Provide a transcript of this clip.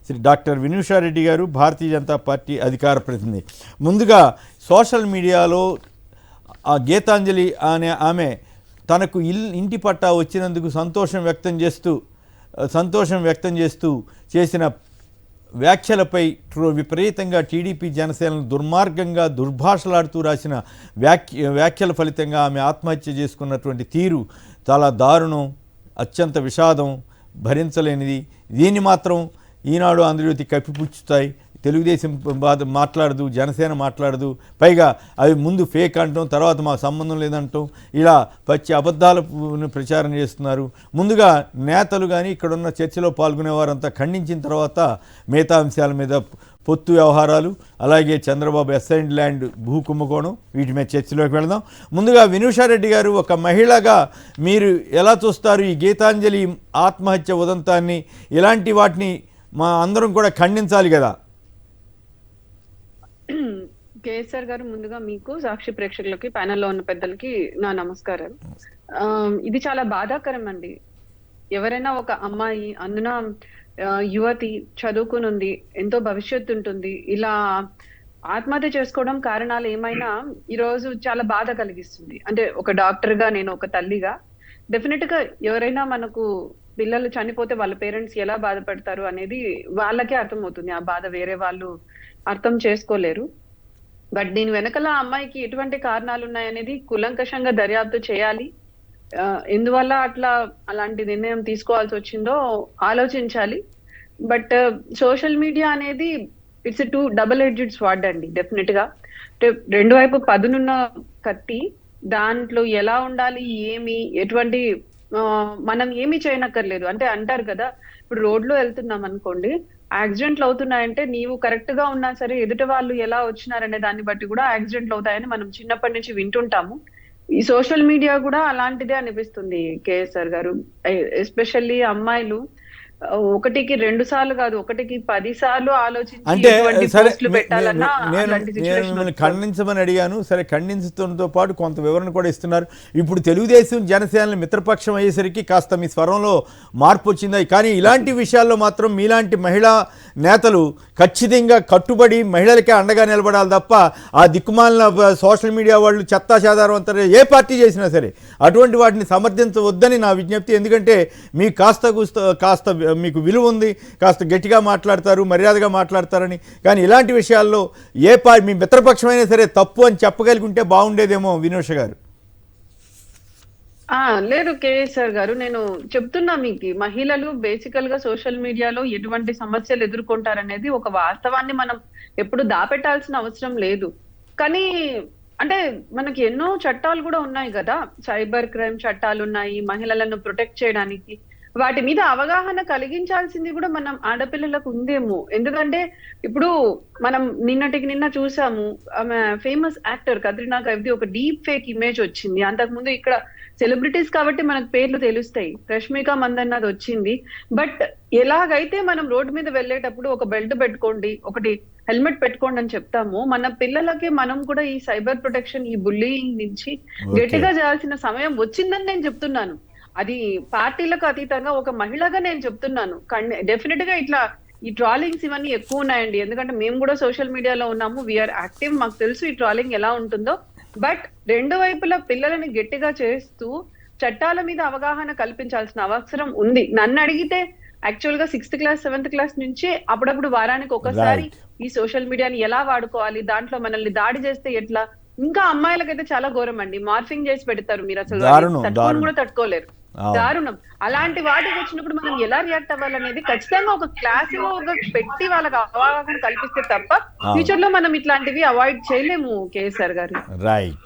Shri doctor Vinusha Reddy గారు, Bharatiya Janata party అధికార ప్రతినిధి. ముందుగా సోషల్ మీడియాలో ఆ గీతాంజలి అనే ఆమె తనకు ఇంటి పట్టా వచ్చినందుకు సంతోషం వ్యక్తం చేస్తూ చేసిన వ్యాఖ్యలపై విపరీతంగా టీడీపీ జనసేనలు దుర్మార్గంగా దుర్భాషలాడుతూ రాసిన వ్యాఖ్యల ఫలితంగా ఆమె ఆత్మహత్య చేసుకున్నటువంటి తీరు చాలా దారుణం, అత్యంత విషాదం, భరించలేనిది. దీన్ని మాత్రం ఈనాడు, ఆంధ్రజ్యోతి కప్పిపుచ్చుతాయి. తెలుగుదేశం మాట్లాడదు, జనసేన మాట్లాడదు. పైగా అవి ముందు ఫేక్ అంటాం, తర్వాత మాకు సంబంధం లేదంటాం. ఇలా పచ్చి అబద్ధాలను ప్రచారం చేస్తున్నారు. ముందుగా నేతలు కానీ ఇక్కడున్న చర్చలో పాల్గొనేవారంతా ఖండించిన తర్వాత మిగతా అంశాల మీద, పొత్తు వ్యవహారాలు, అలాగే చంద్రబాబు అసైన్డ్ ల్యాండ్ భూ కుంభకోణం, వీటి మీద చర్చలోకి వెళదాం. ముందుగా వినూషారెడ్డి గారు, ఒక మహిళగా మీరు ఎలా చూస్తారు ఈ గీతాంజలి ఆత్మహత్య ఉదంతాన్ని? ఇలాంటి వాటిని మా అందరం కూడా ఖండించాలి కదా. కేఎస్ఆర్ గారు, ముందుగా మీకు, సాక్షి ప్రేక్షకులకి, ప్యానెల్లో ఉన్న పెద్దలకి నా నమస్కారాలు. ఇది చాలా బాధాకరం అండి. ఎవరైనా ఒక అమ్మాయి, అందున యువతి, చదువుకుని ఉంది, ఎంతో భవిష్యత్తు ఉంటుంది, ఇలా ఆత్మహత్య చేసుకోవడం కారణాలు ఏమైనా ఈరోజు చాలా బాధ కలిగిస్తుంది. అంటే ఒక డాక్టర్ గా, నేను ఒక తల్లిగా డెఫినెట్ గా ఎవరైనా మనకు పిల్లలు చనిపోతే వాళ్ళ పేరెంట్స్ ఎలా బాధపడతారు అనేది వాళ్ళకే అర్థమవుతుంది. ఆ బాధ వేరే వాళ్ళు అర్థం చేసుకోలేరు. బట్ దీని వెనకాల అమ్మాయికి ఎటువంటి కారణాలు ఉన్నాయనేది కులంకషంగా దర్యాప్తు చేయాలి. ఎందువల్ల అలాంటి నిర్ణయం తీసుకోవాల్సి వచ్చిందో ఆలోచించాలి. బట్ సోషల్ మీడియా అనేది it's two double edged sword అండి. డెఫినెట్ గా రెండు వైపు పదునున్న కత్తి. దాంట్లో ఎలా ఉండాలి, ఎటువంటి మనం ఏమి చేయనక్కర్లేదు. అంటే అంటారు కదా, ఇప్పుడు రోడ్లో వెళ్తున్నాం అనుకోండి, యాక్సిడెంట్లు అవుతున్నాయంటే నీవు కరెక్ట్ గా ఉన్నా సరే ఎదుటి వాళ్ళు ఎలా వచ్చినారనే దాన్ని బట్టి కూడా యాక్సిడెంట్లు అవుతాయని మనం చిన్నప్పటి నుంచి వింటుంటాము. ఈ సోషల్ మీడియా కూడా అలాంటిదే అనిపిస్తుంది కేఎస్ఆర్ గారు. ఎస్పెషల్లీ అమ్మాయిలు ఒకటికి 2 సార్లు కాదు, ఒకటికి 10 సార్లు ఆలోచించి అంటే సరే, నేను ఖండించమని అడిగాను. సరే, ఖండించడంతో పాటు కొంత వివరణ కూడా ఇస్తున్నారు. ఇప్పుడు తెలుగుదేశం జనసేనల మిత్రపక్షం అయ్యేసరికి కాస్త మీ స్వరంలో మార్పు వచ్చింది. కానీ ఇలాంటి విషయాల్లో మాత్రం మీలాంటి మహిళా నేతలు ఖచ్చితంగా కట్టుబడి మహిళలకే అండగా నిలబడాలి తప్ప ఆ దిక్కుమాలిన సోషల్ మీడియా వాళ్ళు చెత్తా చెదారం అంతా ఏ పార్టీ చేసినా సరే అటువంటి వాటిని సమర్థించవద్దని నా విజ్ఞప్తి. ఎందుకంటే మీకు కాస్త మీకు విలువ ఉంది, కాస్త గట్టిగా మాట్లాడతారు, మర్యాదగా మాట్లాడతారని. కానీ ఇలాంటి విషయాల్లో మీ మిత్రపక్షమైనా సరే తప్పు అని చెప్పగలిగి బాగుండేదేమో వినూష గారు. లేదు కేఎస్ఆర్ గారు, నేను చెప్తున్నా మీకు, మహిళలు బేసికల్ గా సోషల్ మీడియాలో ఎటువంటి సమస్యలు ఎదుర్కొంటారనేది ఒక వాస్తవాన్ని మనం ఎప్పుడు దాపెట్టాల్సిన అవసరం లేదు. కానీ అంటే మనకి ఎన్నో చట్టాలు కూడా ఉన్నాయి కదా, సైబర్ క్రైమ్ చట్టాలు ఉన్నాయి మహిళలను ప్రొటెక్ట్ చేయడానికి. వాటి మీద అవగాహన కలిగించాల్సింది కూడా మనం ఆడపిల్లలకు ఉందేమో. ఎందుకంటే ఇప్పుడు మనం నిన్న చూసాము, ఆమె ఫేమస్ యాక్టర్ కత్రినా కైఫ్ది ఒక డీప్ ఫేక్ ఇమేజ్ వచ్చింది. అంతకుముందు ఇక్కడ సెలబ్రిటీస్ కాబట్టి మనకు పేర్లు తెలుస్తాయి, రష్మిక మందన్నది వచ్చింది. బట్ ఎలాగైతే మనం రోడ్డు మీద వెళ్ళేటప్పుడు ఒక బెల్ట్ పెట్టుకోండి, ఒకటి హెల్మెట్ పెట్టుకోండి అని చెప్తాము, మన పిల్లలకి మనం కూడా ఈ సైబర్ ప్రొటెక్షన్, ఈ బుల్లీయింగ్ నుంచి గట్టిగా చేయాల్సిన సమయం వచ్చిందని నేను చెప్తున్నాను. అది పార్టీలకు అతీతంగా ఒక మహిళగా నేను చెప్తున్నాను. డెఫినెట్ గా ఇట్లా ఈ ట్రాలింగ్స్ ఇవన్నీ ఎక్కువ ఉన్నాయండి. ఎందుకంటే మేము కూడా సోషల్ మీడియాలో ఉన్నాము, వీఆర్ యాక్టివ్, మాకు తెలుసు ఈ ట్రాలింగ్ ఎలా ఉంటుందో. బట్ రెండు వైపులా పిల్లలని గట్టిగా చేస్తూ చట్టాల మీద అవగాహన కల్పించాల్సిన అవసరం ఉంది. నన్ను అడిగితే యాక్చువల్ గా 6th క్లాస్ 7th క్లాస్ నుంచి అప్పుడప్పుడు వారానికి ఒకసారి ఈ సోషల్ మీడియాని ఎలా వాడుకోవాలి, దాంట్లో మనల్ని దాడి చేస్తే ఎట్లా, ఇంకా అమ్మాయిలకైతే చాలా ఘోరం అండి. మార్ఫింగ్ చేసి పెడతారు, మీరు అసలు తట్టుకొని కూడా తట్టుకోలేరు, దారుణం. అలాంటి వాటికి వచ్చినప్పుడు మనం ఎలా రియాక్ట్ అవ్వాలనేది ఖచ్చితంగా ఒక క్లాస్ పెట్టి వాళ్ళకి అవగాహన కల్పిస్తే తప్ప ఫ్యూచర్ లో మనం ఇట్లాంటివి అవాయిడ్ చేయలేము కేఎస్ఆర్ గారు. రైట్.